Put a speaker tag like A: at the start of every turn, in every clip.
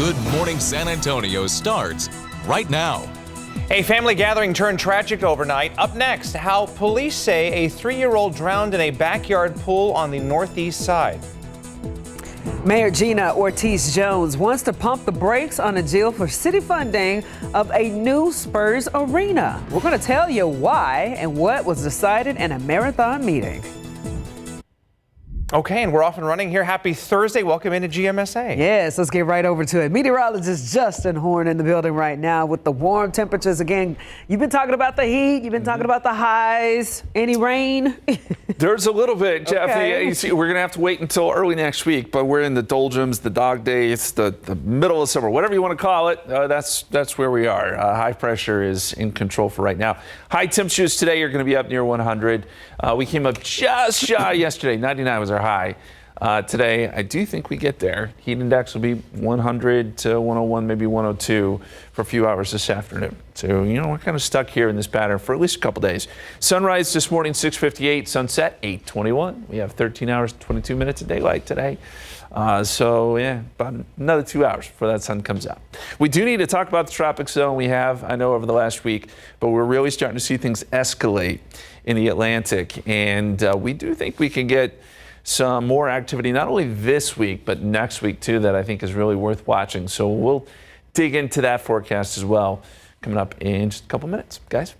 A: Good Morning San Antonio starts right now.
B: A family gathering turned tragic overnight. Up next, how police say a 3-year-old drowned in a backyard pool on the northeast side.
C: Mayor Gina Ortiz-Jones wants to pump the brakes on a deal for city funding of a new Spurs arena. We're going to tell you why and what was decided in a marathon meeting.
B: Okay, and we're off and running here. Happy Thursday. Welcome into GMSA.
C: Yes, let's get right over to it. Meteorologist Justin Horn in the building right now with the warm temperatures. Again, you've been talking about the heat. You've been talking about the highs. Any rain?
D: There's a little bit, Jeff.
C: Okay.
D: You see, we're going to have to wait until early next week, but we're in the doldrums, the dog days, the middle of summer, whatever you want to call it. That's where we are. High pressure is in control for right now. High temperatures today are going to be up near 100. We came up just shy yesterday. 99 was our high. Today, I do think we get there. Heat index will be 100 to 101, maybe 102 for a few hours this afternoon. So, we're kind of stuck here in this pattern for at least a couple days. Sunrise this morning, 6:58. Sunset, 8:21. We have 13 hours, 22 minutes of daylight today. So, about another 2 hours before that sun comes out. We do need to talk about the tropic zone we have, I know, over the last week, but we're really starting to see things escalate in the Atlantic. And we do think we can get some more activity, not only this week, but next week, too, that I think is really worth watching. So we'll dig into that forecast as well coming up in just a couple minutes, guys.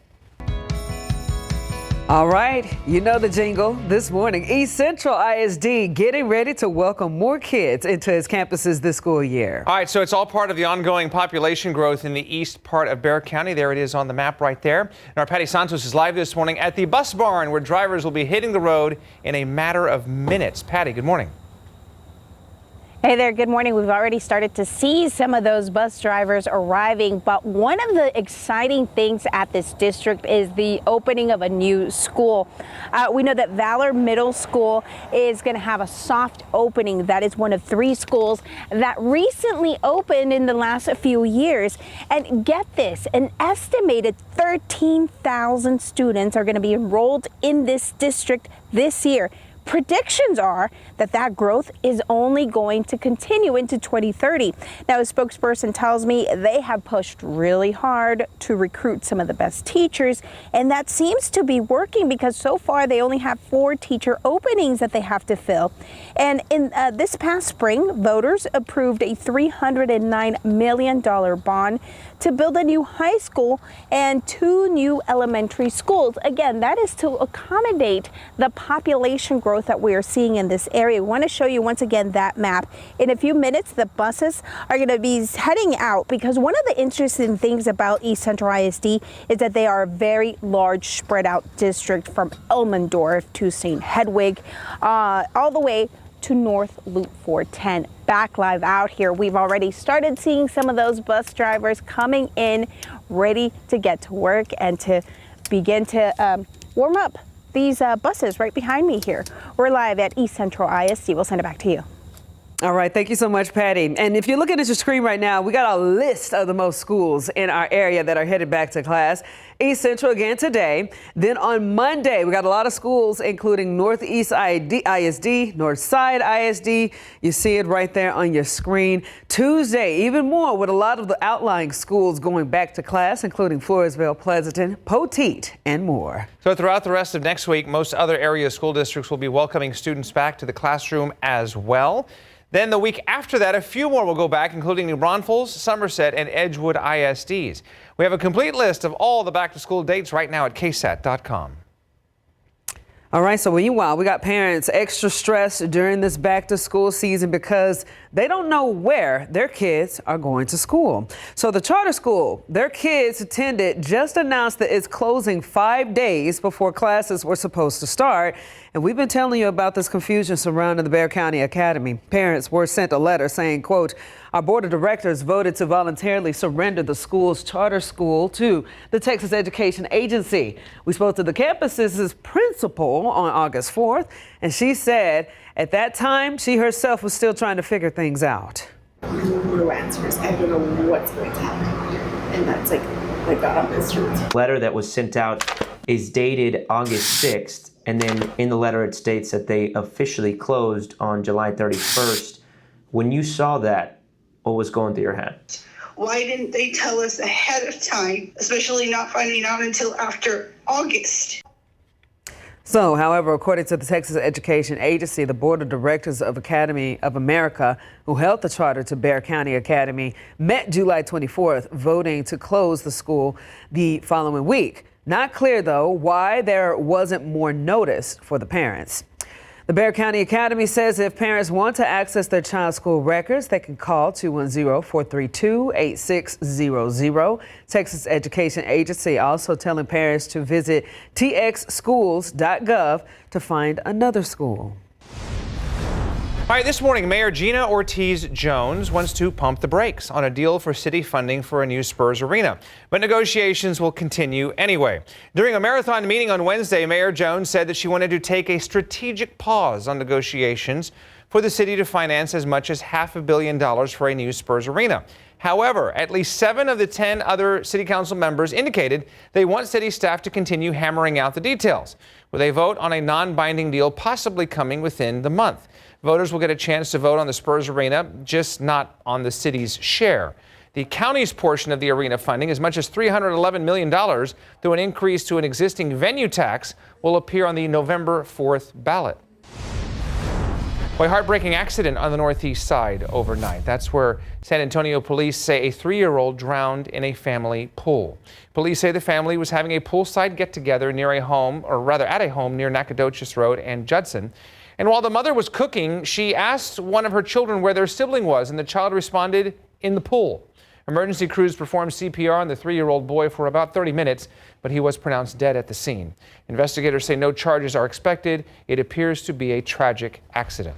C: All right, you know the jingle. This morning, East Central ISD getting ready to welcome more kids into its campuses this school year.
B: All right, so it's all part of the ongoing population growth in the east part of Bexar County. There it is on the map right there. And our Patty Santos is live this morning at the bus barn where drivers will be hitting the road in a matter of minutes. Patty, good morning.
E: Hey there, good morning. We've already started to see some of those bus drivers arriving, but one of the exciting things at this district is the opening of a new school. We know that Valor Middle School is going to have a soft opening. That is one of 3 schools that recently opened in the last few years. And get this, an estimated 13,000 students are going to be enrolled in this district this year. Predictions are that growth is only going to continue into 2030. Now, a spokesperson tells me they have pushed really hard to recruit some of the best teachers, and that seems to be working because so far they only have 4 teacher openings that they have to fill. And in this past spring, voters approved a $309 million bond to build a new high school and 2 new elementary schools. Again, that is to accommodate the population growth that we are seeing in this area. We want to show you once again that map. In a few minutes, the buses are going to be heading out because one of the interesting things about East Central ISD is that they are a very large spread out district from Elmendorf to St. Hedwig, all the way to North Loop 410. Back live out here, we've already started seeing some of those bus drivers coming in, ready to get to work and to begin to warm up these buses right behind me here. We're live at East Central ISD. We'll send it back to you.
C: All right, thank you so much, Patty. And if you're looking at your screen right now, we got a list of the most schools in our area that are headed back to class. East Central again today. Then on Monday, we got a lot of schools, including Northeast ISD, Northside ISD. You see it right there on your screen. Tuesday, even more with a lot of the outlying schools going back to class, including Floresville, Pleasanton, Poteet, and more.
B: So throughout the rest of next week, most other area school districts will be welcoming students back to the classroom as well. Then the week after that, a few more will go back, including New Braunfels, Somerset, and Edgewood ISDs. We have a complete list of all the back-to-school dates right now at KSAT.com.
C: All right, so meanwhile, we got parents extra stressed during this back-to-school season because they don't know where their kids are going to school. So the charter school their kids attended just announced that it's closing 5 days before classes were supposed to start. And we've been telling you about this confusion surrounding the Bexar County Academy. Parents were sent a letter saying, quote, "Our board of directors voted to voluntarily surrender the school's charter school to the Texas Education Agency." We spoke to the campus's principal on August 4th, and she said at that time, she herself was still trying to figure things out.
F: No answers. I don't know what's going to happen. And that's like God on the street.
G: The letter that was sent out is dated August 6th. And then in the letter, it states that they officially closed on July 31st. When you saw that, what was going through your head?
H: Why didn't they tell us ahead of time, especially not finding out until after August?
C: So, however, according to the Texas Education Agency, the Board of Directors of Academy of America, who held the charter to Bexar County Academy, met July 24th, voting to close the school the following week. Not clear, though, why there wasn't more notice for the parents. The Bexar County Academy says if parents want to access their child's school records, they can call 210-432-8600. Texas Education Agency also telling parents to visit txschools.gov to find another school.
B: All right, this morning, Mayor Gina Ortiz Jones wants to pump the brakes on a deal for city funding for a new Spurs arena. But negotiations will continue anyway. During a marathon meeting on Wednesday, Mayor Jones said that she wanted to take a strategic pause on negotiations for the city to finance as much as $500 million for a new Spurs arena. However, at least 7 of the 10 other city council members indicated they want city staff to continue hammering out the details, with a vote on a non-binding deal possibly coming within the month. Voters will get a chance to vote on the Spurs arena, just not on the city's share. The county's portion of the arena funding, as much as $311 million through an increase to an existing venue tax, will appear on the November 4th ballot. A heartbreaking accident on the northeast side overnight. That's where San Antonio police say a 3-year-old drowned in a family pool. Police say the family was having a poolside get-together near a home, or rather at a home near Nacogdoches Road and Judson. And while the mother was cooking, she asked one of her children where their sibling was, and the child responded, "In the pool." Emergency crews performed CPR on the 3-year-old boy for about 30 minutes, but he was pronounced dead at the scene. Investigators say no charges are expected. It appears to be a tragic accident.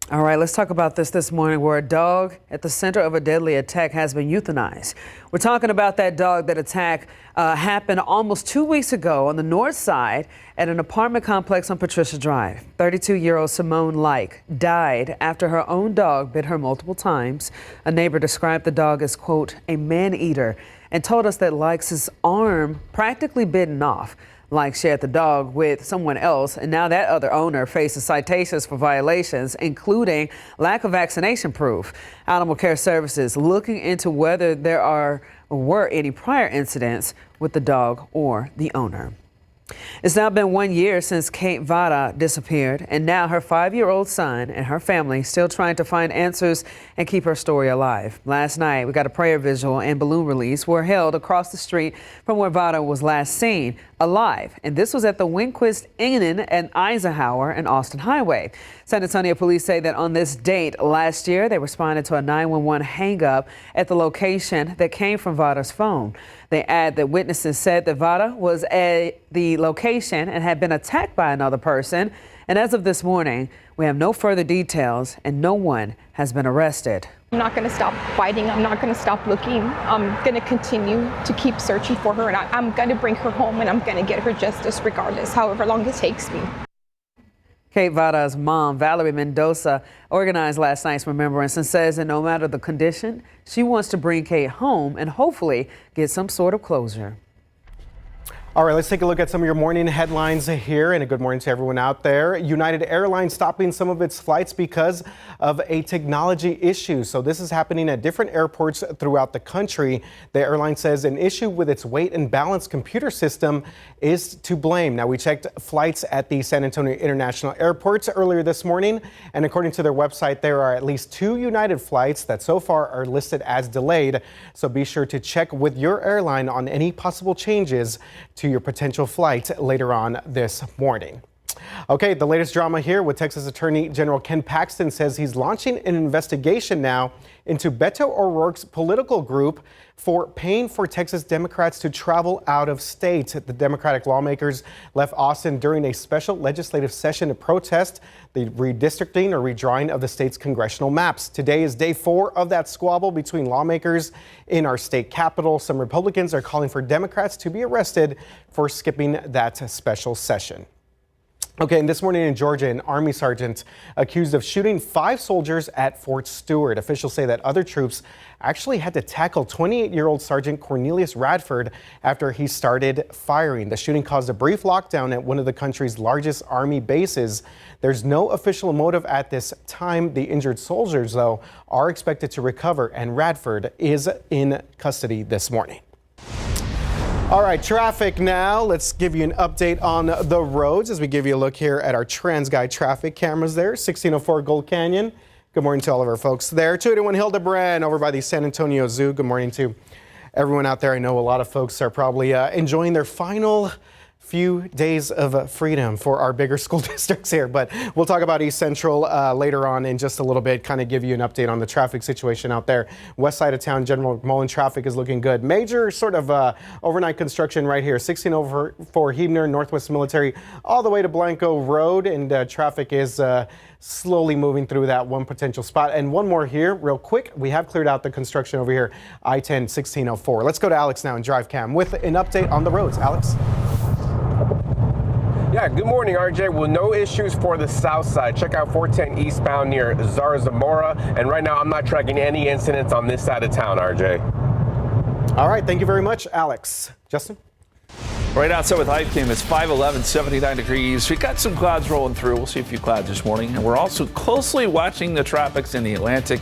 C: All right, let's talk about this morning, where a dog at the center of a deadly attack has been euthanized. We're talking about that dog. That attack happened almost 2 weeks ago on the north side at an apartment complex on Patricia Drive. 32-year-old Simone Like died after her own dog bit her multiple times. A neighbor described the dog as, quote, a man-eater, and told us that Likes' arm practically bitten off. Like shared the dog with someone else, and now that other owner faces citations for violations, including lack of vaccination proof. Animal Care Services looking into whether there were any prior incidents with the dog or the owner. It's now been 1 year since Kate Vada disappeared, and now her 5-year-old son and her family still trying to find answers and keep her story alive. Last night, we got a prayer vigil and balloon release were held across the street from where Vada was last seen alive. And this was at the Winquist Inn and Eisenhower and Austin Highway. San Antonio police say that on this date last year, they responded to a 911 hang-up at the location that came from Vada's phone. They add that witnesses said that Vada was at the location and had been attacked by another person. And as of this morning, we have no further details and no one has been arrested.
I: I'm not going to stop fighting. I'm not going to stop looking. I'm going to continue to keep searching for her, and I'm going to bring her home, and I'm going to get her justice regardless, however long it takes me.
C: Kate Vada's mom, Valerie Mendoza, organized last night's remembrance and says that no matter the condition, she wants to bring Kate home and hopefully get some sort of closure.
J: All right, let's take a look at some of your morning headlines here, and a good morning to everyone out there. United Airlines stopping some of its flights because of a technology issue. So this is happening at different airports throughout the country. The airline says an issue with its weight and balance computer system is to blame. Now, we checked flights at the San Antonio International Airport earlier this morning, and according to their website, there are at least 2 United flights that so far are listed as delayed. So be sure to check with your airline on any possible changes to your potential flight later on this morning. Okay, the latest drama here with Texas Attorney General Ken Paxton says he's launching an investigation now into Beto O'Rourke's political group for paying for Texas Democrats to travel out of state. The Democratic lawmakers left Austin during a special legislative session to protest the redistricting or redrawing of the state's congressional maps. Today is day 4 of that squabble between lawmakers in our state capital. Some Republicans are calling for Democrats to be arrested for skipping that special session. Okay, and this morning in Georgia, an Army sergeant accused of shooting 5 soldiers at Fort Stewart. Officials say that other troops actually had to tackle 28-year-old Sergeant Cornelius Radford after he started firing. The shooting caused a brief lockdown at one of the country's largest Army bases. There's no official motive at this time. The injured soldiers, though, are expected to recover, and Radford is in custody this morning. All right, traffic now. Let's give you an update on the roads as we give you a look here at our TransGuide traffic cameras there. 1604 Gold Canyon. Good morning to all of our folks there. 281 Hildebrand over by the San Antonio Zoo. Good morning to everyone out there. I know a lot of folks are probably enjoying their final few days of freedom for our bigger school districts here, but we'll talk about East Central later on in just a little bit, kind of give you an update on the traffic situation out there. West side of town, General McMullen traffic is looking good. Major sort of overnight construction right here, 1604 Huebner, Northwest Military, all the way to Blanco Road, and traffic is slowly moving through that one potential spot. And one more here real quick. We have cleared out the construction over here, I-10 1604. Let's go to Alex now in Drive Cam with an update on the roads. Alex?
K: Yeah, good morning, RJ. Well, no issues for the south side. Check out 410 eastbound near Zarzamora. And right now, I'm not tracking any incidents on this side of town, RJ.
J: All right, thank you very much, Alex. Justin?
D: Right outside with Hype Cam, it's 511, 79 degrees. We've got some clouds rolling through. We'll see a few clouds this morning. And we're also closely watching the tropics in the Atlantic.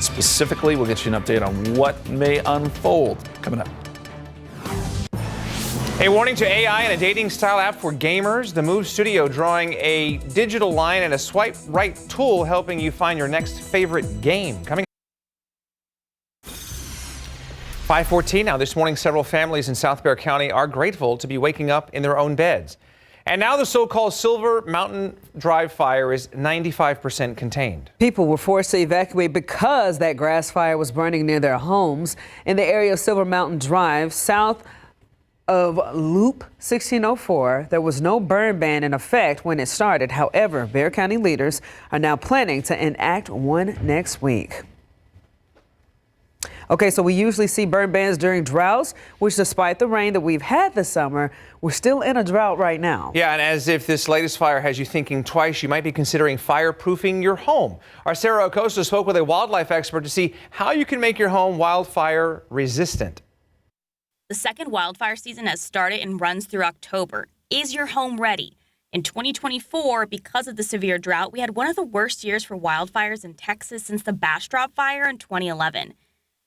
D: Specifically, we'll get you an update on what may unfold coming up.
B: A warning to AI and a dating style app for gamers. The Move Studio drawing a digital line and a swipe right tool helping you find your next favorite game. Coming 5:14 now. This morning, several families in South Bexar County are grateful to be waking up in their own beds. And now the so-called Silver Mountain Drive fire is 95% contained.
C: People were forced to evacuate because that grass fire was burning near their homes in the area of Silver Mountain Drive, south of Loop 1604. There was no burn ban in effect when it started. However, Bexar County leaders are now planning to enact one next week. Okay, so we usually see burn bans during droughts, which despite the rain that we've had this summer, we're still in a drought right now.
B: Yeah, and as if this latest fire has you thinking twice, you might be considering fireproofing your home. Our Sarah Acosta spoke with a wildlife expert to see how you can make your home wildfire resistant.
L: The second wildfire season has started and runs through October. Is your home ready? In 2024, because of the severe drought, we had one of the worst years for wildfires in Texas since the Bastrop fire in 2011.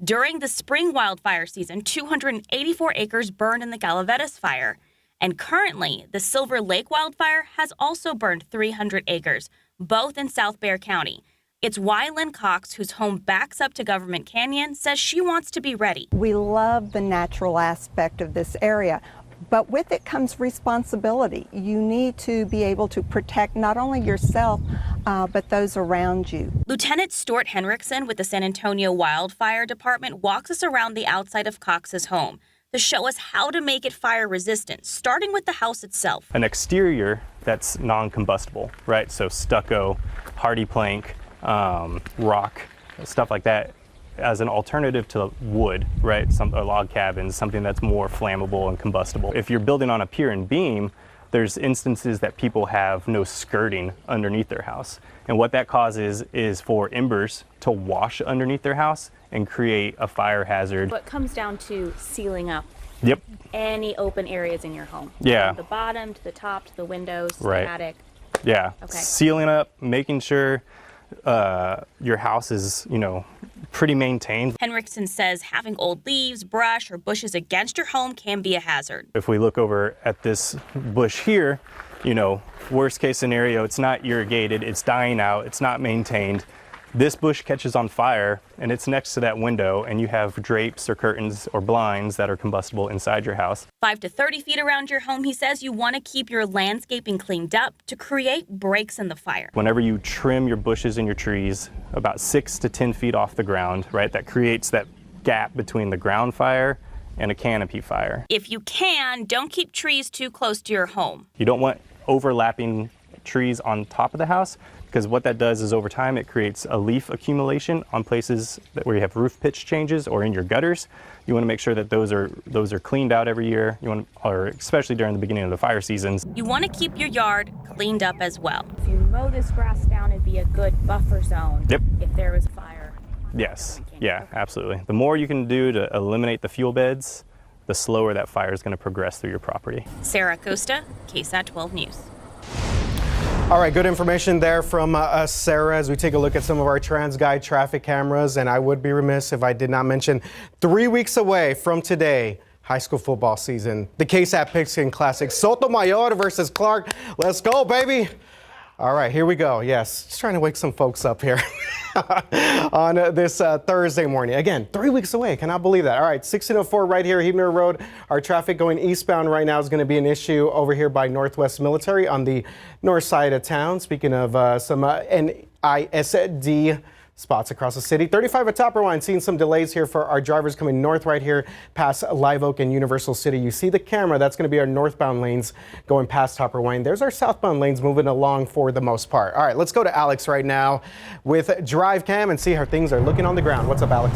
L: During the spring wildfire season, 284 acres burned in the Galaveras fire. And currently, the Silver Lake wildfire has also burned 300 acres, both in South Bexar County. It's why Lynn Cox, whose home backs up to Government Canyon, says she wants to be ready.
M: We love the natural aspect of this area, but with it comes responsibility. You need to be able to protect not only yourself, but those around you.
L: Lieutenant Stuart Henriksen with the San Antonio Wildfire Department walks us around the outside of Cox's home to show us how to make it fire resistant, starting with the house itself.
N: An exterior that's non-combustible, right? So stucco, hardy plank, rock, stuff like that, as an alternative to wood, right? A log cabins, something that's more flammable and combustible. If you're building on a pier and beam, there's instances that people have no skirting underneath their house. And what that causes is for embers to wash underneath their house and create a fire hazard.
O: What comes down to sealing up
N: Yep.
O: any open areas in your home.
N: Yeah.
O: From the bottom to the top to the windows, to
N: Right.
O: the attic.
N: Yeah.
O: Okay.
N: Sealing up, making sure your house is, pretty maintained.
L: Henriksen says having old leaves, brush, or bushes against your home can be a hazard.
N: If we look over at this bush here, worst case scenario, it's not irrigated, it's dying out, it's not maintained. This bush catches on fire and it's next to that window and you have drapes or curtains or blinds that are combustible inside your house.
L: 5 to 30 feet around your home, he says you want to keep your landscaping cleaned up to create breaks in the fire.
N: Whenever you trim your bushes and your trees about 6 to 10 feet off the ground, right, that creates that gap between the ground fire and a canopy fire.
L: If you can, don't keep trees too close to your home.
N: You don't want overlapping trees on top of the house, because what that does is over time it creates a leaf accumulation on places where you have roof pitch changes or in your gutters. You want to make sure that those are cleaned out every year. Or especially during the beginning of the fire seasons.
L: You want to keep your yard cleaned up as well.
O: If you mow this grass down, it'd be a good buffer zone.
N: Yep.
O: If there was a fire.
N: Yes. Yeah, absolutely. The more you can do to eliminate the fuel beds, the slower that fire is going to progress through your property.
L: Sarah Costa, KSAT 12 News.
J: All right, good information there from Sarah as we take a look at some of our TransGuide traffic cameras. And I would be remiss if I did not mention 3 weeks away from today, high school football season. The KSAT Pigskin Classic, Sotomayor versus Clark. Let's go, baby. All right, here we go. Yes, just trying to wake some folks up here on this Thursday morning. Again, 3 weeks away. Cannot believe that. All right, 1604 right here, Huebner Road. Our traffic going eastbound right now is going to be an issue over here by Northwest Military on the north side of town. Speaking of some NISD spots across the city. 35 at Topper Wine, seeing some delays here for our drivers coming north right here past Live Oak and Universal City. You see the camera, that's going to be our northbound lanes going past Topper Wine. There's our southbound lanes moving along for the most part. All right, let's go to Alex right now with Drive Cam and see how things are looking on the ground. What's up, Alex?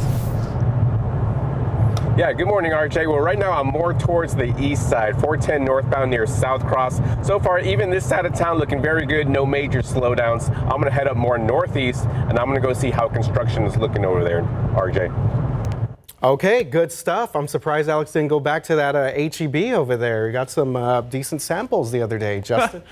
K: Yeah, good morning, RJ. Well, right now I'm more towards the east side, 410 northbound near South Cross. So far, even this side of town looking very good, no major slowdowns. I'm going to head up more northeast, and I'm going to go see how construction is looking over there, RJ.
J: Okay, good stuff. I'm surprised Alex didn't go back to that HEB over there. You got some decent samples the other day, Justin.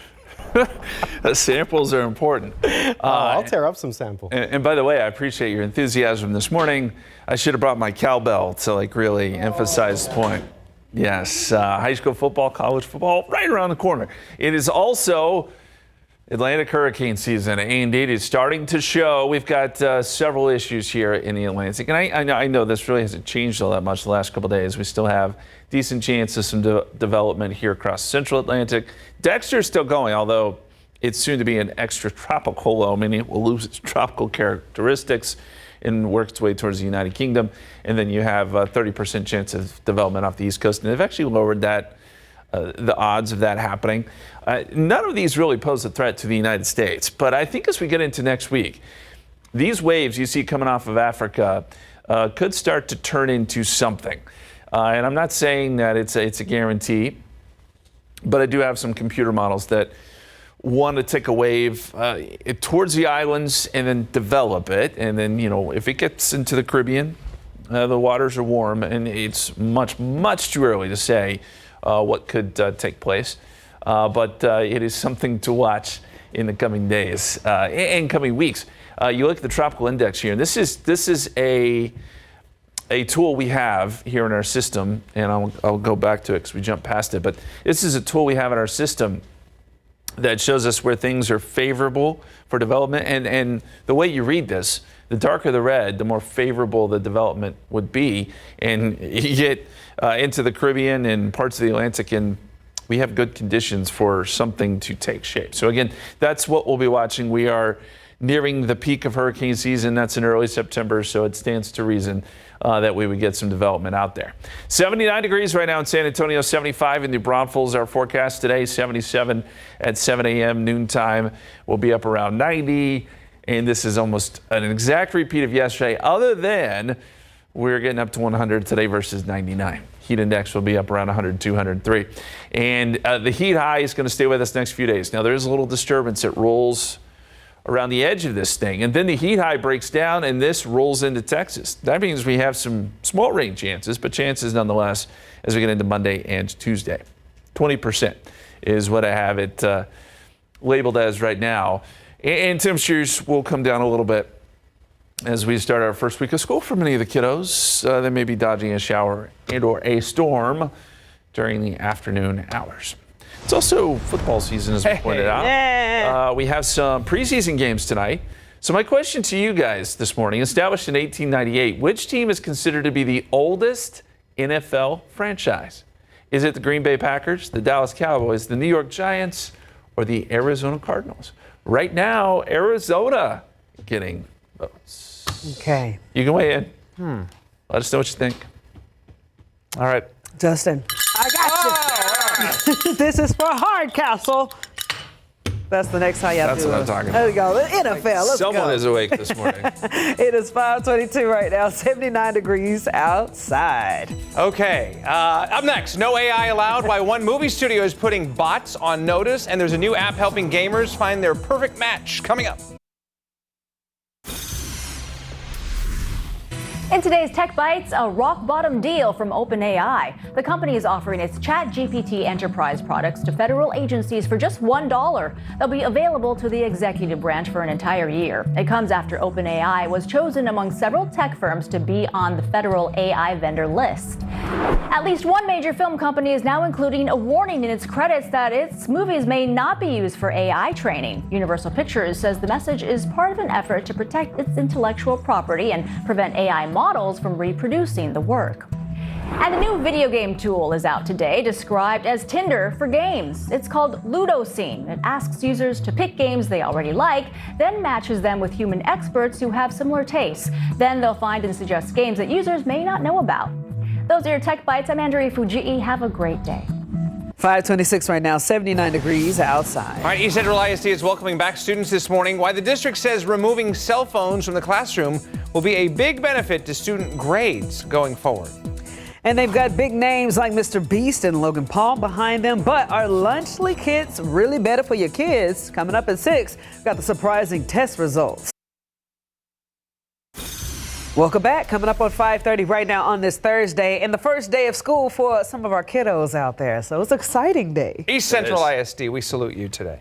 D: Samples are important.
J: I'll tear up some samples.
D: And by the way, I appreciate your enthusiasm this morning. I should have brought my cowbell to really emphasize the point. Yes, high school football, college football, right around the corner. It is also Atlantic hurricane season, and it is starting to show. We've got several issues here in the Atlantic, and I know this really hasn't changed all that much the last couple of days. We still have decent chance of some development here across the central Atlantic. Dexter is still going, although it's soon to be an extratropical low, meaning it will lose its tropical characteristics and work its way towards the United Kingdom. And then you have a 30% chance of development off the East Coast. And they've actually lowered that, the odds of that happening. None of these really pose a threat to the United States. But I think as we get into next week, these waves you see coming off of Africa could start to turn into something. And I'm not saying that it's a guarantee, but I do have some computer models that want to take a wave towards the islands and then develop it. And then, if it gets into the Caribbean, the waters are warm, and it's much, much too early to say what could take place. But it is something to watch in the coming days and coming weeks. You look at the tropical index here, and this is a tool we have here in our system, and I'll go back to it because we jumped past it. But this is a tool we have in our system that shows us where things are favorable for development. And the way you read this, the darker the red, the more favorable the development would be. And you get into the Caribbean and parts of the Atlantic, and we have good conditions for something to take shape. So again, that's what we'll be watching. We are nearing the peak of hurricane season. That's in early September, so it stands to reason that we would get some development out there. 79 degrees right now in San Antonio, 75 in New Braunfels. Our forecast today, 77 at 7 a.m. noontime. We'll be up around 90, and this is almost an exact repeat of yesterday, other than we're getting up to 100 today versus 99. Heat index will be up around 102, 103. And the heat high is going to stay with us next few days. Now, there is a little disturbance. It rolls around the edge of this thing, and then the heat high breaks down, and this rolls into Texas. That means we have some small rain chances, but chances nonetheless as we get into Monday and Tuesday. 20% is what I have it labeled as right now. And temperatures will come down a little bit as we start our first week of school for many of the kiddos. They may be dodging a shower and or a storm during the afternoon hours. It's also football season, as we pointed out. We have some preseason games tonight. So my question to you guys this morning, established in 1898, which team is considered to be the oldest NFL franchise? Is it the Green Bay Packers, the Dallas Cowboys, the New York Giants, or the Arizona Cardinals? Right now, Arizona getting votes.
C: Okay.
D: You can weigh in. Let us know what you think. All right.
C: Justin. I got you. This is for Hardcastle. That's the next how y'all
D: That's
C: do
D: what
C: it.
D: I'm talking
C: There we
D: about.
C: go. The NFL. Let's
D: Someone
C: go.
D: is awake this morning.
C: It is 5:22 right now, 79 degrees outside.
B: Okay, up next, no AI allowed, why one movie studio is putting bots on notice, and there's a new app helping gamers find their perfect match. Coming up.
P: In today's Tech Bites, a rock-bottom deal from OpenAI. The company is offering its ChatGPT enterprise products to federal agencies for just $1. They'll be available to the executive branch for an entire year. It comes after OpenAI was chosen among several tech firms to be on the federal AI vendor list. At least one major film company is now including a warning in its credits that its movies may not be used for AI training. Universal Pictures says the message is part of an effort to protect its intellectual property and prevent AI models from reproducing the work. And a new video game tool is out today described as Tinder for games. It's called Ludoscene. It asks users to pick games they already like, then matches them with human experts who have similar tastes. Then they'll find and suggest games that users may not know about. Those are your Tech Bites. I'm Andrea Fujii. Have a great day.
C: 5:26 right now, 79 degrees outside.
B: All right, East Central ISD is welcoming back students this morning. Why the district says removing cell phones from the classroom will be a big benefit to student grades going forward.
C: And they've got big names like Mr. Beast and Logan Paul behind them. But are Lunchly kits really better for your kids? Coming up at 6, got the surprising test results. Welcome back. Coming up on 5:30 right now on this Thursday, and the first day of school for some of our kiddos out there. So it's an exciting day.
B: East Central ISD, we salute you today.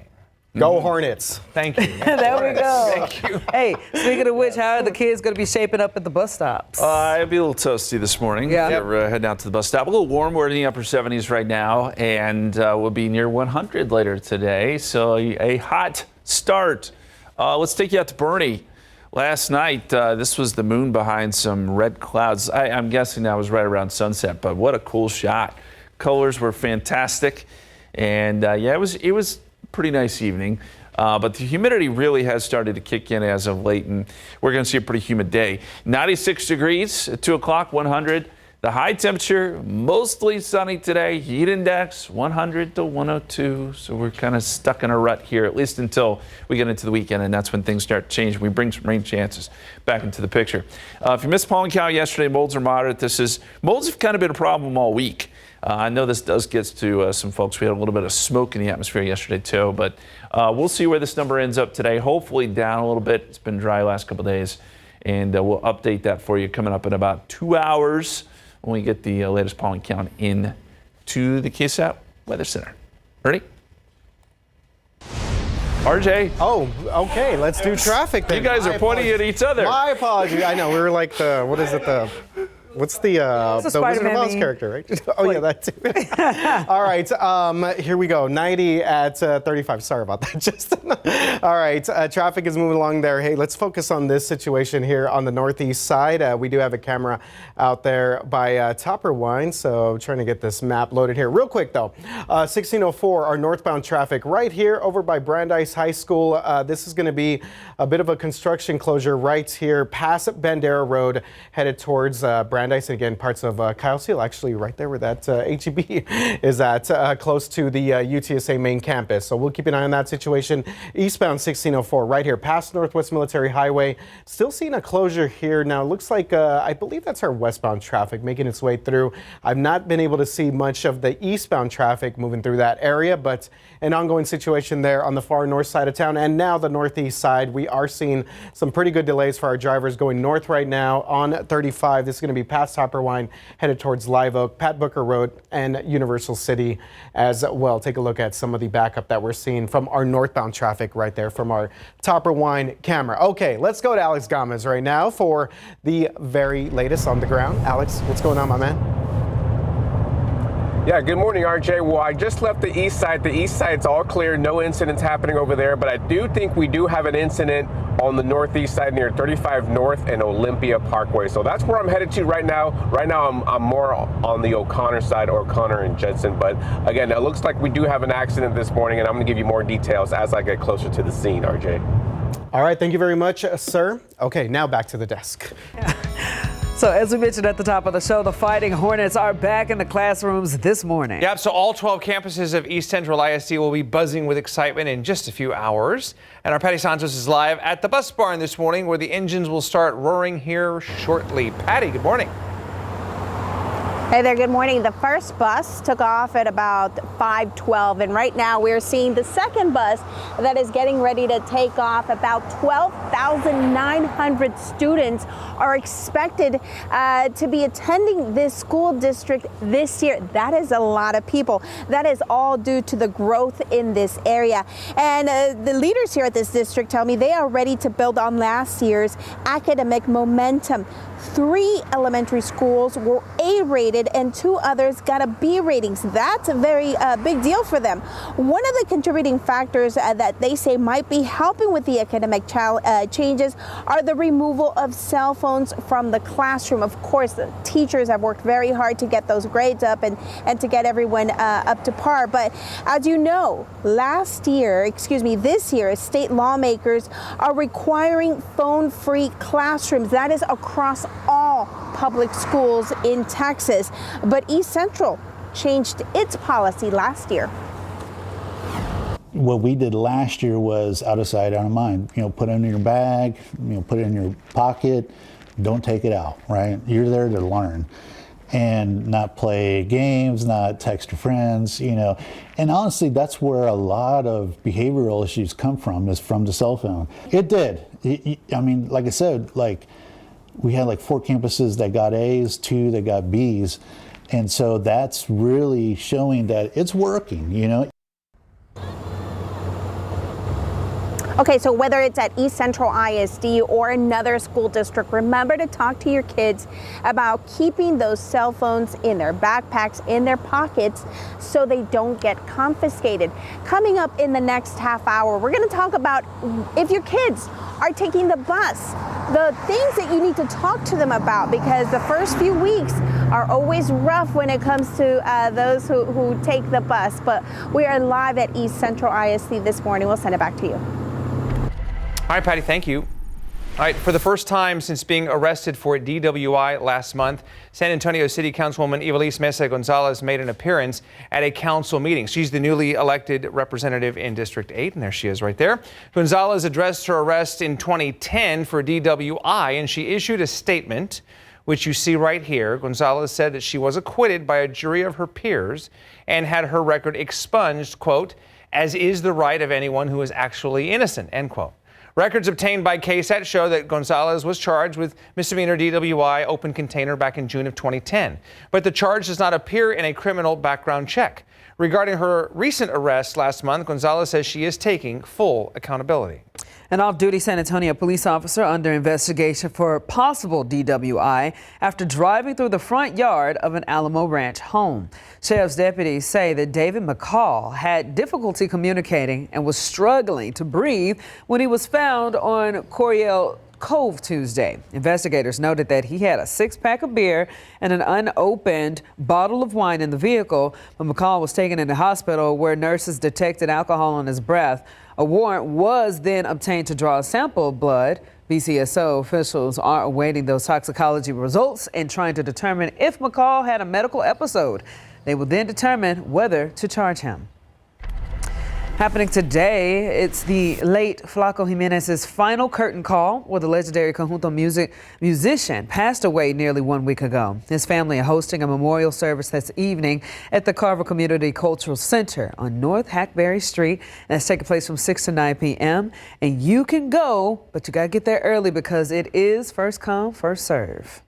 J: Go Hornets.
B: Thank you.
C: There we go.
B: Thank you.
C: Hey, speaking of which, how are the kids going to be shaping up at the bus stops?
D: It'll be a little toasty this morning.
C: Yeah.
D: If you're heading out to the bus stop. A little warm. We're in the upper 70s right now, and we'll be near 100 later today. So a hot start. Let's take you out to Bernie. Last night, this was the moon behind some red clouds. I'm guessing that was right around sunset, but what a cool shot. Colors were fantastic. And yeah, it was a pretty nice evening. But the humidity really has started to kick in as of late, and we're going to see a pretty humid day. 96 degrees at 2 o'clock, 100. The high temperature, mostly sunny today. Heat index, 100 to 102. So we're kind of stuck in a rut here, at least until we get into the weekend, and that's when things start changing. We bring some rain chances back into the picture. If you missed pollen count yesterday, molds are moderate. Molds have kind of been a problem all week. I know this does get to some folks. We had a little bit of smoke in the atmosphere yesterday, too. But we'll see where this number ends up today. Hopefully down a little bit. It's been dry last couple of days. And we'll update that for you coming up in about 2 hours when we get the latest pollen count in to the KSAT Weather Center. Ready? RJ.
J: Oh, okay. Let's do traffic then.
D: You guys are pointing at each other.
J: My apologies. I know. We were like what's the Wizard of Oz character, right? Oh, yeah, that too. All right, here we go. 90 at 35. Sorry about that, Justin. All right, traffic is moving along there. Hey, let's focus on this situation here on the northeast side. We do have a camera out there by Topper Wine, so trying to get this map loaded here. Real quick, though, 1604, our northbound traffic right here over by Brandeis High School. This is going to be a bit of a construction closure right here past Bandera Road, headed towards Brandeis, and again, parts of Kyle Seal, actually right there where that HEB is at, close to the UTSA main campus. So we'll keep an eye on that situation. Eastbound 1604 right here past Northwest Military Highway. Still seeing a closure here. Now, it looks like, I believe that's our westbound traffic making its way through. I've not been able to see much of the eastbound traffic moving through that area, but an ongoing situation there on the far north side of town. And now the northeast side, we are seeing some pretty good delays for our drivers going north right now on 35. This is going to be past Topper Wine, headed towards Live Oak, Pat Booker Road, and Universal City as well. Take a look at some of the backup that we're seeing from our northbound traffic right there from our Topper Wine camera. Okay, let's go to Alex Gomez right now for the very latest on the ground. Alex, what's going on, my man?
K: Yeah, good morning, RJ. Well, I just left the east side. The east side's all clear. No incidents happening over there, but I do think we do have an incident on the northeast side near 35 North and Olympia Parkway. So that's where I'm headed to right now. Right now, I'm more on the O'Connor side, O'Connor and Judson. But again, it looks like we do have an accident this morning, and I'm going to give you more details as I get closer to the scene, RJ.
J: All right, thank you very much, sir. Okay, now back to the desk.
C: So as we mentioned at the top of the show, the Fighting Hornets are back in the classrooms this morning.
B: Yep, so all 12 campuses of East Central ISD will be buzzing with excitement in just a few hours. And our Patty Santos is live at the bus barn this morning where the engines will start roaring here shortly. Patty, good morning.
E: Hey there, good morning. The first bus took off at about 5:12, and right now we're seeing the second bus that is getting ready to take off. About 12,900 students are expected to be attending this school district this year. That is a lot of people. That is all due to the growth in this area. And the leaders here at this district tell me they are ready to build on last year's academic momentum. 3 elementary schools were A-rated and 2 others got a B ratings. That's a very big deal for them. One of the contributing factors that they say might be helping with the academic changes are the removal of cell phones from the classroom. Of course, the teachers have worked very hard to get those grades up and to get everyone up to par. But as you know, this year, state lawmakers are requiring phone-free classrooms. That is across all public schools in Texas. But East Central changed its policy last year.
Q: What we did last year was out of sight, out of mind. Put it in your bag, put it in your pocket, don't take it out, right? You're there to learn and not play games, not text your friends, And honestly, that's where a lot of behavioral issues come from, is from the cell phone. It did. Like I said, we had 4 campuses that got A's, 2 that got B's. And so that's really showing that it's working,
E: Okay, so whether it's at East Central ISD or another school district, remember to talk to your kids about keeping those cell phones in their backpacks, in their pockets, so they don't get confiscated. Coming up in the next half hour, we're going to talk about if your kids are taking the bus, the things that you need to talk to them about, because the first few weeks are always rough when it comes to those who take the bus. But we are live at East Central ISD this morning. We'll send it back to you.
B: All right, Patty, thank you. All right, for the first time since being arrested for DWI last month, San Antonio City Councilwoman Ivelisse Mesa Gonzalez made an appearance at a council meeting. She's the newly elected representative in District 8, and there she is right there. Gonzalez addressed her arrest in 2010 for DWI, and she issued a statement, which you see right here. Gonzalez said that she was acquitted by a jury of her peers and had her record expunged, quote, as is the right of anyone who is actually innocent, end quote. Records obtained by KSAT show that Gonzalez was charged with misdemeanor DWI open container back in June of 2010. But the charge does not appear in a criminal background check. Regarding her recent arrest last month, Gonzalez says she is taking full accountability.
C: An off-duty San Antonio police officer under investigation for possible DWI after driving through the front yard of an Alamo Ranch home. Sheriff's deputies say that David McCall had difficulty communicating and was struggling to breathe when he was found on Coryell Cove Tuesday. Investigators noted that he had a 6-pack of beer and an unopened bottle of wine in the vehicle, but McCall was taken into hospital where nurses detected alcohol on his breath. A warrant was then obtained to draw a sample of blood. BCSO officials are awaiting those toxicology results and trying to determine if McCall had a medical episode. They will then determine whether to charge him. Happening today, it's the late Flaco Jimenez's final curtain call, where the legendary conjunto musician passed away nearly 1 week ago. His family are hosting a memorial service this evening at the Carver Community Cultural Center on North Hackberry Street. And it's taking place from 6 to 9 p.m. And you can go, but you got to get there early because it is first come, first serve.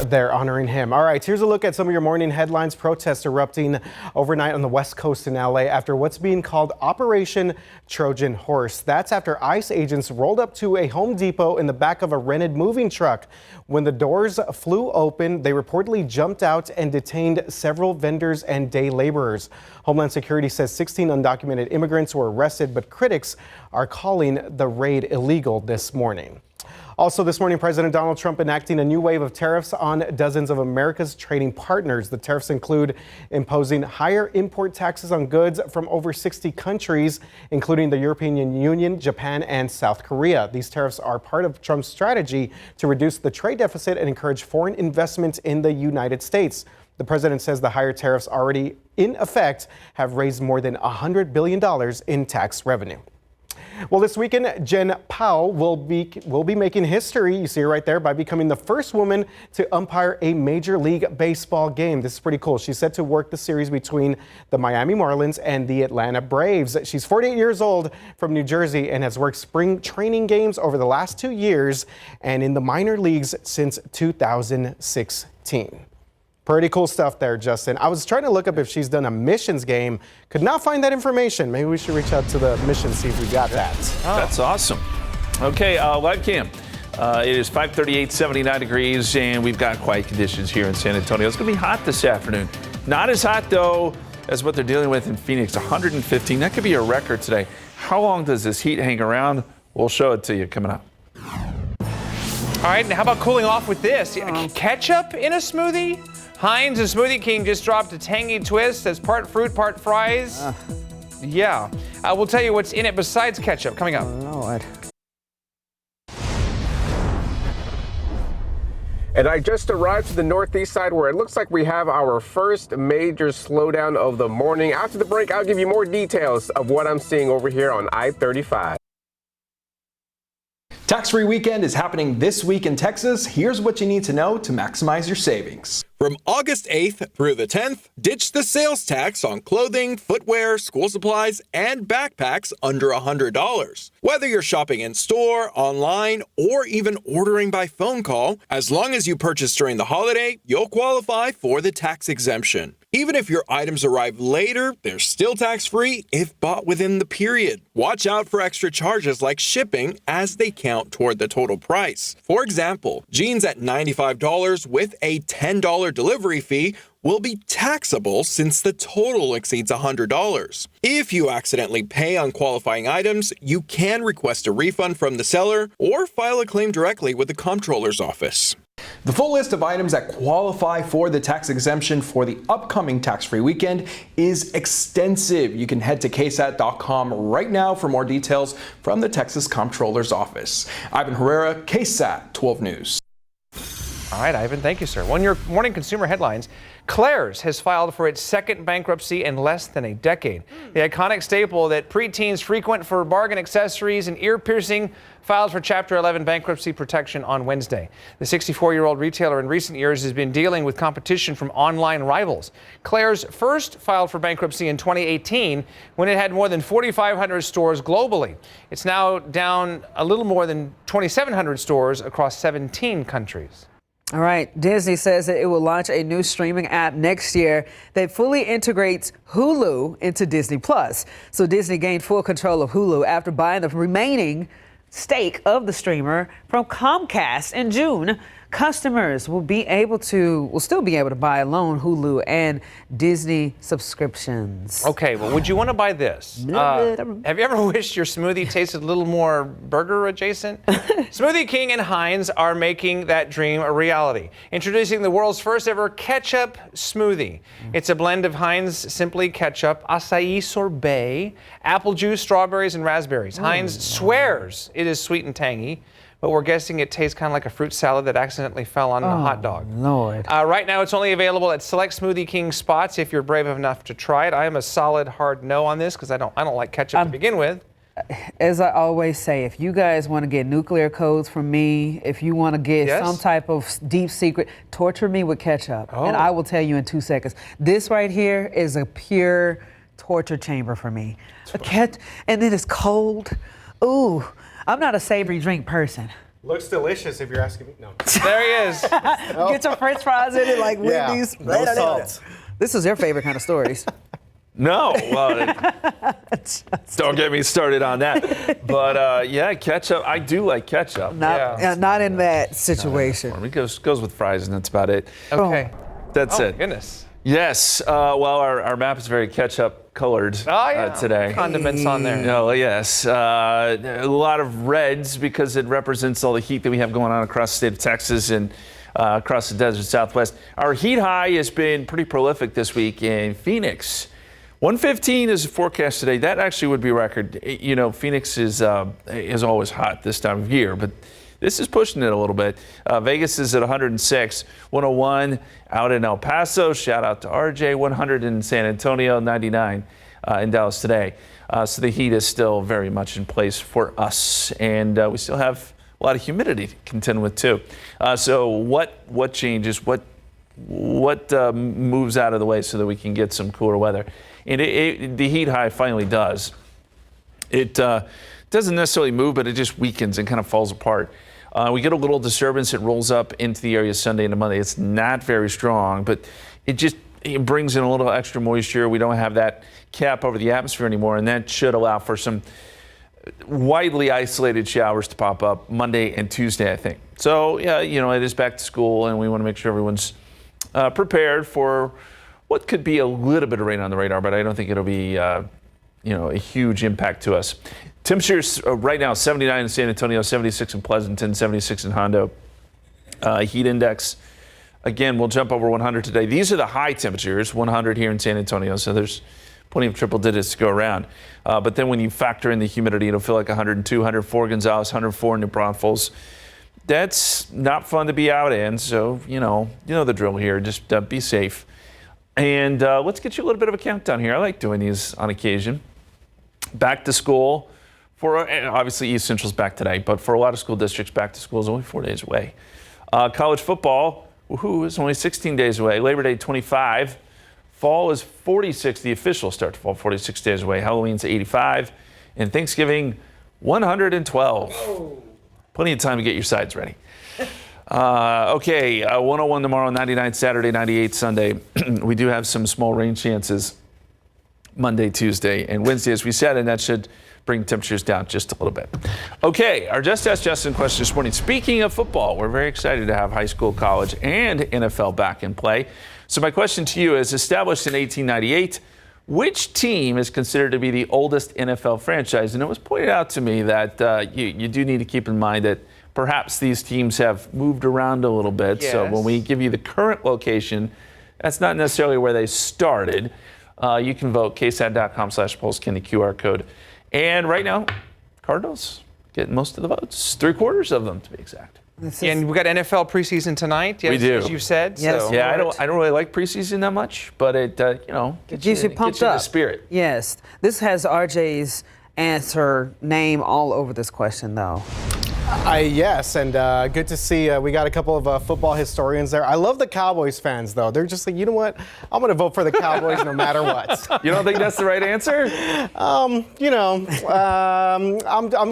J: They're honoring him. All right, here's a look at some of your morning headlines. Protests erupting overnight on the West Coast in LA after what's being called Operation Trojan Horse. That's after ICE agents rolled up to a Home Depot in the back of a rented moving truck. When the doors flew open, they reportedly jumped out and detained several vendors and day laborers. Homeland Security says 16 undocumented immigrants were arrested, but critics are calling the raid illegal this morning. Also this morning, President Donald Trump enacting a new wave of tariffs on dozens of America's trading partners. The tariffs include imposing higher import taxes on goods from over 60 countries, including the European Union, Japan, and South Korea. These tariffs are part of Trump's strategy to reduce the trade deficit and encourage foreign investment in the United States. The president says the higher tariffs already in effect have raised more than $100 billion in tax revenue. Well, this weekend, Jen Powell will be making history, you see her right there, by becoming the first woman to umpire a Major League Baseball game. This is pretty cool. She's set to work the series between the Miami Marlins and the Atlanta Braves. She's 48 years old from New Jersey and has worked spring training games over the last 2 years and in the minor leagues since 2016. Pretty cool stuff there, Justin. I was trying to look up if she's done a missions game. Could not find that information. Maybe we should reach out to the mission, see if we got that.
D: Oh. That's awesome. Okay, live cam. It is 5:38, 79 degrees, and we've got quiet conditions here in San Antonio. It's going to be hot this afternoon. Not as hot, though, as what they're dealing with in Phoenix. 115. That could be a record today. How long does this heat hang around? We'll show it to you coming up.
B: All right, and how about cooling off with this? Ketchup in a smoothie? Heinz and Smoothie King just dropped a tangy twist that's part fruit, part fries. Yeah. We'll tell you what's in it besides ketchup coming up.
C: Lord.
K: And I just arrived to the northeast side where it looks like we have our first major slowdown of the morning. After the break, I'll give you more details of what I'm seeing over here on I-35.
R: Tax-free weekend is happening this week in Texas. Here's what you need to know to maximize your savings.
S: From August 8th through the 10th, ditch the sales tax on clothing, footwear, school supplies, and backpacks under $100. Whether you're shopping in store, online, or even ordering by phone call, as long as you purchase during the holiday, you'll qualify for the tax exemption. Even if your items arrive later, they're still tax-free if bought within the period. Watch out for extra charges like shipping as they count toward the total price. For example, jeans at $95 with a $10 delivery fee will be taxable since the total exceeds $100. If you accidentally pay on qualifying items, you can request a refund from the seller or file a claim directly with the comptroller's office.
R: The full list of items that qualify for the tax exemption for the upcoming tax-free weekend is extensive. You can head to KSAT.com right now for more details from the Texas Comptroller's Office. Ivan Herrera, KSAT 12 News.
B: All right, Ivan, thank you, sir. Your morning consumer headlines. Claire's has filed for its second bankruptcy in less than a decade. The iconic staple that preteens frequent for bargain accessories and ear piercing filed for Chapter 11 bankruptcy protection on Wednesday. The 64-year-old retailer in recent years has been dealing with competition from online rivals. Claire's first filed for bankruptcy in 2018 when it had more than 4,500 stores globally. It's now down a little more than 2,700 stores across 17 countries.
C: All right, Disney says that it will launch a new streaming app next year that fully integrates Hulu into Disney Plus. So Disney gained full control of Hulu after buying the remaining stake of the streamer from Comcast in June. Customers will still be able to buy alone Hulu and Disney subscriptions.
B: Okay, well, would you want to buy this? Have you ever wished your smoothie tasted a little more burger adjacent? Smoothie King and Heinz are making that dream a reality. Introducing the world's first ever ketchup smoothie. It's a blend of Heinz Simply Ketchup, acai sorbet, apple juice, strawberries, and raspberries. Heinz swears it is sweet and tangy, but we're guessing it tastes kind of like a fruit salad that accidentally fell on a hot dog.
C: Lord.
B: Right now, it's only available at select Smoothie King spots if you're brave enough to try it. I am a solid hard no on this because I don't like ketchup to begin with.
C: As I always say, if you guys want to get nuclear codes from me, if you want to get some type of deep secret, torture me with ketchup, and I will tell you in 2 seconds. This right here is a pure torture chamber for me. And then it's cold. Ooh. I'm not a savory drink person.
J: Looks delicious if you're asking me. No.
B: There he is.
C: Get your French fries in it like Wendy's.
J: No salt.
C: This is your favorite kind of stories.
D: No, well, don't get me started on that. But yeah, ketchup. I do like ketchup.
C: Not in that situation.
D: It goes with fries, and that's about it.
B: Okay.
D: That's it.
B: Goodness.
D: Yes. Well, our map is very ketchup colored today.
B: Condiments on there.
D: Oh, yes. A lot of reds because it represents all the heat that we have going on across the state of Texas and across the desert Southwest. Our heat high has been pretty prolific this week in Phoenix. 115 is the forecast today. That actually would be a record. You know, Phoenix is always hot this time of year, but this is pushing it a little bit. Vegas is at 106, 101 out in El Paso. Shout out to RJ. 100 in San Antonio, 99 in Dallas today. So the heat is still very much in place for us, and we still have a lot of humidity to contend with too. So what changes? What moves out of the way so that we can get some cooler weather? And the heat high finally does. It doesn't necessarily move, but it just weakens and kind of falls apart. We get a little disturbance. It rolls up into the area Sunday into Monday. It's not very strong, but it brings in a little extra moisture. We don't have that cap over the atmosphere anymore, and that should allow for some widely isolated showers to pop up Monday and Tuesday, I think. So, yeah, you know, it is back to school, and we want to make sure everyone's prepared for what could be a little bit of rain on the radar, but I don't think it'll be, a huge impact to us. Temperatures right now, 79 in San Antonio, 76 in Pleasanton, 76 in Hondo. Heat index, again, will jump over 100 today. These are the high temperatures, 100 here in San Antonio, so there's plenty of triple digits to go around. But then when you factor in the humidity, it'll feel like 102, 104 Gonzales, 104 New Braunfels. That's not fun to be out in, so, you know the drill here. Just be safe. And let's get you a little bit of a countdown here. I like doing these on occasion. Back to school. Obviously, East Central's back today, but for a lot of school districts, back to school is only 4 days away. College football, is only 16 days away. Labor Day, 25. Fall is 46. The official start to fall, 46 days away. Halloween's 85. And Thanksgiving, 112. Whoa. Plenty of time to get your sides ready. 101 tomorrow, 99 Saturday, 98 Sunday. We do have some small rain chances Monday, Tuesday, and Wednesday, as we said, and that should bring temperatures down just a little bit. Okay, our Just Ask Justin question this morning. Speaking of football, we're very excited to have high school, college, and NFL back in play. So my question to you is, established in 1898, which team is considered to be the oldest NFL franchise? And it was pointed out to me that you do need to keep in mind that perhaps these teams have moved around a little bit. Yes. So when we give you the current location, that's not necessarily where they started. You can vote ksat.com/polls, the QR code. And right now, Cardinals getting most of the votes, 3/4 of them to be exact.
B: And we got NFL preseason tonight. Yes,
D: we do,
B: as you said.
C: Yes.
B: So.
D: Yeah, I don't really like preseason that much, but it
C: gets you pumped up.
D: The spirit.
C: Yes, this has RJ's name all over this question, though.
J: Yes, and good to see we got a couple of football historians there. I love the Cowboys fans, though. They're just like, you know what? I'm going to vote for the Cowboys no matter what.
D: You don't think that's the right answer?
J: I'm going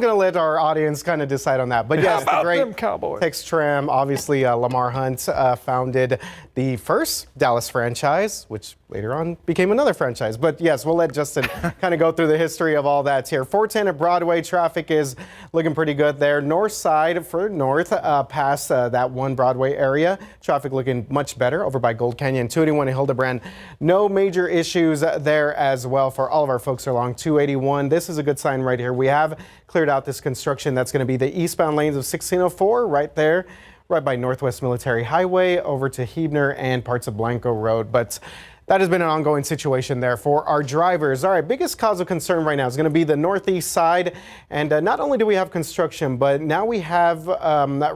J: to let our audience kind of decide on that. But yes, the great Tex Tram, obviously Lamar Hunt founded the first Dallas franchise, which later on became another franchise. But yes, we'll let Justin kind of go through the history of all that here. 410 at Broadway, traffic is looking pretty good there. North side for north past that one Broadway area. Traffic looking much better over by Gold Canyon. 281 in Hildebrand. No major issues there as well for all of our folks along 281. This is a good sign right here. We have cleared out this construction. That's going to be the eastbound lanes of 1604 right there, right by Northwest Military Highway over to Hebner and parts of Blanco Road. But that has been an ongoing situation there for our drivers. All right, biggest cause of concern right now is going to be the northeast side. And not only do we have construction, but now we have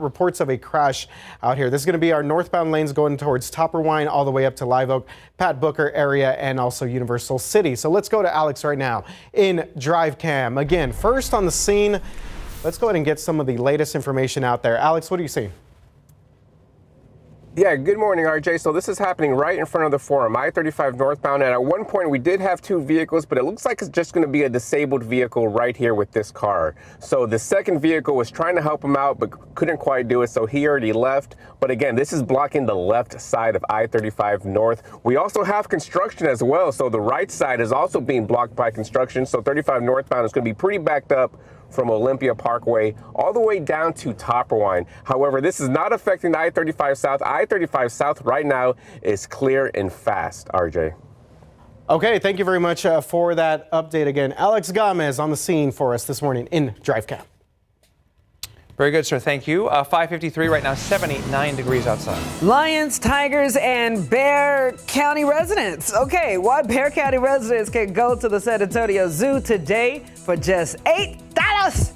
J: reports of a crash out here. This is going to be our northbound lanes going towards Topperwine all the way up to Live Oak, Pat Booker area, and also Universal City. So let's go to Alex right now in Drive Cam. Again, first on the scene, let's go ahead and get some of the latest information out there. Alex, what do you see?
K: Yeah, good morning, RJ. So this is happening right in front of the Forum, I-35 northbound. And at one point, we did have two vehicles, but it looks like it's just going to be a disabled vehicle right here with this car. So the second vehicle was trying to help him out, but couldn't quite do it. So he already left. But again, this is blocking the left side of I-35 north. We also have construction as well. So the right side is also being blocked by construction. So 35 northbound is going to be pretty backed up from Olympia Parkway all the way down to Topperwine. However, this is not affecting the I-35 South. I-35 South right now is clear and fast, RJ.
J: Okay, thank you very much for that update again. Alex Gomez on the scene for us this morning in DriveCam.
B: Very good, sir. Thank you. 5:53 right now, 79 degrees outside.
C: Lions, tigers, and Bear County residents. Okay, why Bear County residents can go to the San Antonio Zoo today for just $8.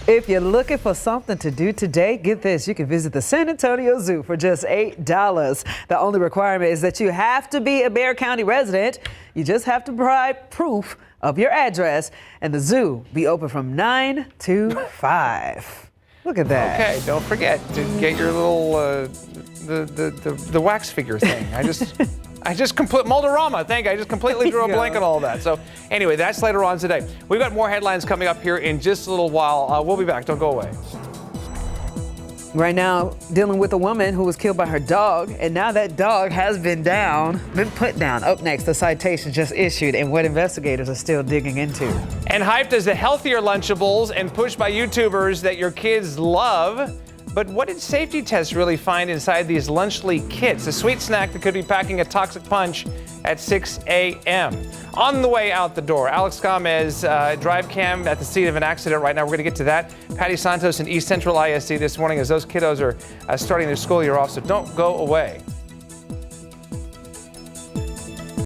C: If you're looking for something to do today, get this. You can visit the San Antonio Zoo for just $8. The only requirement is that you have to be a Bear County resident. You just have to provide proof of your address, and the zoo be open from 9 to 5. Look at that.
B: Okay, don't forget to get your little the wax figure thing. I just Moldorama. I just completely drew a blank on all of that. So anyway, that's later on today. We've got more headlines coming up here in just a little while. We'll be back. Don't go away.
C: Right now, dealing with a woman who was killed by her dog, and now that dog has been put down. Up next, the citation just issued and what investigators are still digging into.
B: And hyped as the healthier Lunchables and pushed by YouTubers that your kids love. But what did safety tests really find inside these Lunchly kits? A sweet snack that could be packing a toxic punch at 6 a.m. On the way out the door, Alex Gomez, drive cam at the scene of an accident right now. We're going to get to that. Patty Santos in East Central ISD this morning as those kiddos are starting their school year off, so don't go away.